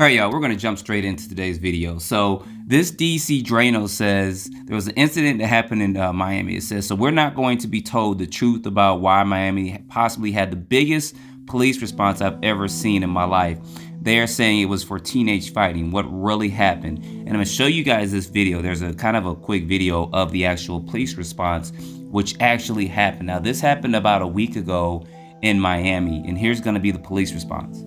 All right, y'all, we're going to jump straight into today's video. So this DC Drano says there was an incident that happened in Miami. It says, so we're not going to be told the truth about why Miami possibly had the biggest police response I've ever seen in my life. They're saying it was for teenage fighting. What really happened? And I'm going to show you guys this video. There's a kind of a quick video of the actual police response, which actually happened. Now, this happened about a week ago in Miami, and here's going to be the police response.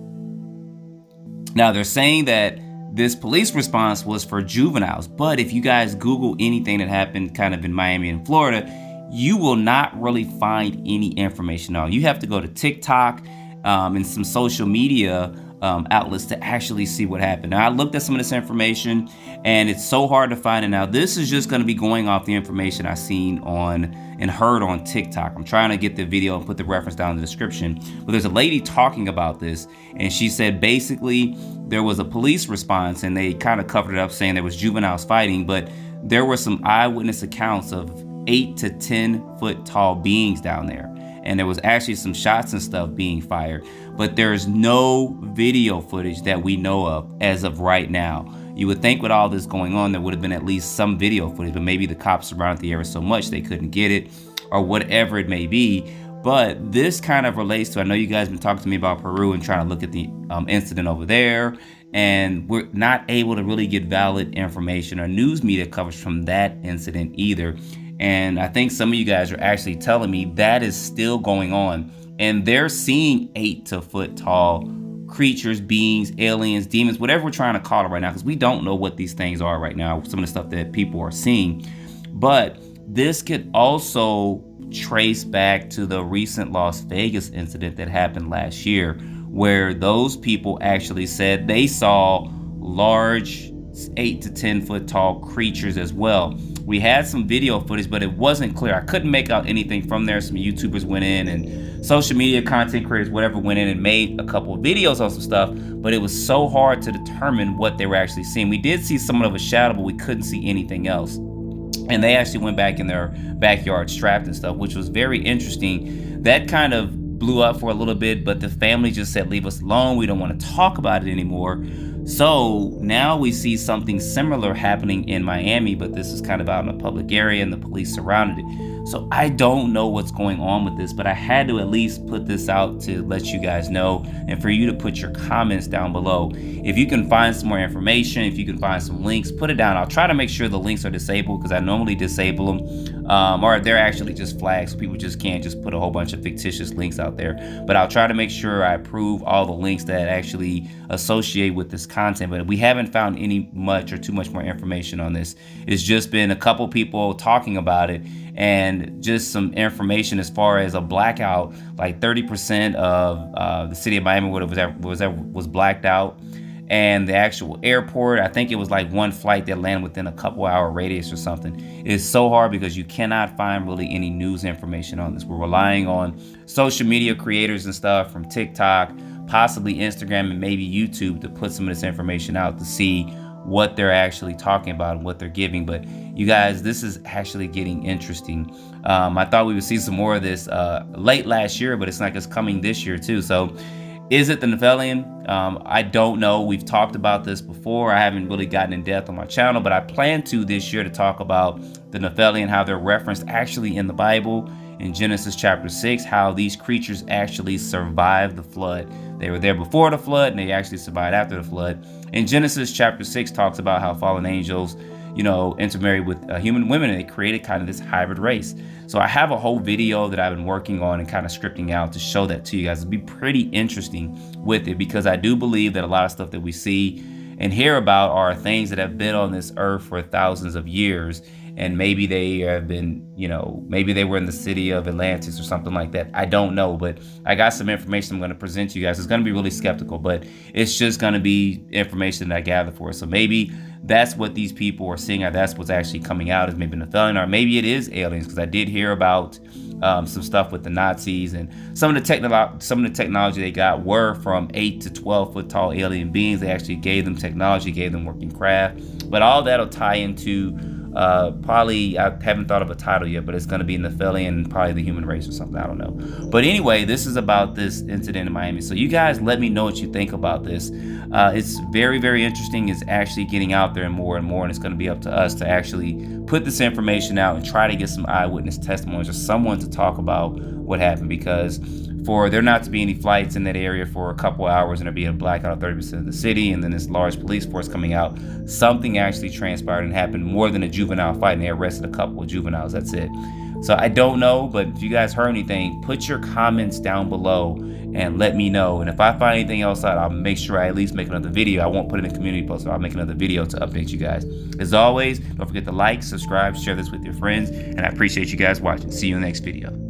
Now, they're saying that this police response was for juveniles, but if you guys Google anything that happened kind of in Miami and Florida, you will not really find any information on it. You have to go to TikTok and some social media outlets to actually see what happened. Now, I looked at some of this information, and it's so hard to find it. Now, this is just going to be going off the information I've seen on and heard on TikTok. I'm trying to get the video and put the reference down in the description. But there's a lady talking about this, and she said basically there was a police response, and they kind of covered it up saying there was juveniles fighting, but there were some eyewitness accounts of 8 to 10 foot tall beings down there. And there was actually some shots and stuff being fired, but there's no video footage that we know of as of right now. You would think with all this going on, there would have been at least some video footage, but maybe the cops surrounded the area so much they couldn't get it or whatever it may be. But this kind of relates to, I know you guys have been talking to me about Peru and trying to look at the incident over there, and we're not able to really get valid information or news media coverage from that incident either. And I think some of you guys are actually telling me that is still going on. And they're seeing 8 to foot tall creatures, beings, aliens, demons, whatever we're trying to call it right now, because we don't know what these things are right now, some of the stuff that people are seeing. But this could also trace back to the recent Las Vegas incident that happened last year, where those people actually said they saw large 8 to 10 foot tall creatures as well. We had some video footage, but it wasn't clear. I couldn't make out anything from there. Some YouTubers went in and social media content creators, whatever, went in and made a couple of videos on some stuff, but it was so hard to determine what they were actually seeing. We did see somewhat of a shadow, but we couldn't see anything else. And they actually went back in their backyard strapped and stuff, which was very interesting. That kind of blew up for a little bit, but the family just said, leave us alone. We don't want to talk about it anymore. So now we see something similar happening in Miami, but this is kind of out in a public area and the police surrounded it. So I don't know what's going on with this, but I had to at least put this out to let you guys know and for you to put your comments down below. If you can find some more information, if you can find some links, put it down. I'll try to make sure the links are disabled because I normally disable them, or they're actually just flagged, so people just can't just put a whole bunch of fictitious links out there. But I'll try to make sure I approve all the links that actually associate with this content. But we haven't found any much or too much more information on this. It's just been a couple people talking about it and just some information as far as a blackout, like 30% of the city of Miami was blacked out. And the actual airport, I think it was like one flight that landed within a couple hour radius or something. It's so hard because you cannot find really any news information on this. We're relying on social media creators and stuff from TikTok, possibly Instagram, and maybe YouTube to put some of this information out to see what they're actually talking about and what they're giving. But you guys, this is actually getting interesting. I thought we would see some more of this late last year, but it's like it's coming this year too. So is it the Nephilim? I don't know. We've talked about this before. I haven't really gotten in depth on my channel, but I plan to this year to talk about the Nephilim, how they're referenced actually in the Bible in Genesis chapter 6, how these creatures actually survived the flood. They were there before the flood and they actually survived after the flood. In Genesis chapter 6 talks about how fallen angels, intermarried with human women, and they created kind of this hybrid race. So I have a whole video that I've been working on and kind of scripting out to show that to you guys. It'll be pretty interesting with it because I do believe that a lot of stuff that we see and hear about are things that have been on this earth for thousands of years. And maybe they have been, maybe they were in the city of Atlantis or something like that. I don't know, but I got some information I'm going to present to you guys. It's going to be really skeptical, but it's just going to be information that I gather for us. So maybe that's what these people are seeing, or that's what's actually coming out, is maybe Nephilim, or maybe it is aliens, because I did hear about some stuff with the Nazis, and some of the technology they got were from 8 to 12 foot tall alien beings. They actually gave them technology, gave them working craft, but all that'll tie into Probably, I haven't thought of a title yet, but it's going to be in the Nephilim and probably the human race or something. I don't know. But anyway, this is about this incident in Miami. So you guys let me know what you think about this. It's very, very interesting. It's actually getting out there more and more, and it's going to be up to us to actually put this information out and try to get some eyewitness testimonies or someone to talk about what happened, because for there not to be any flights in that area for a couple hours and there be a blackout of 30% of the city, and then this large police force coming out, something actually transpired and happened more than a juvenile fight, and they arrested a couple of juveniles. That's it. So I don't know, but if you guys heard anything, put your comments down below and let me know. And if I find anything else out, I'll make sure I at least make another video. I won't put it in the community post, so I'll make another video to update you guys. As always, don't forget to like, subscribe, share this with your friends, and I appreciate you guys watching. See you in the next video.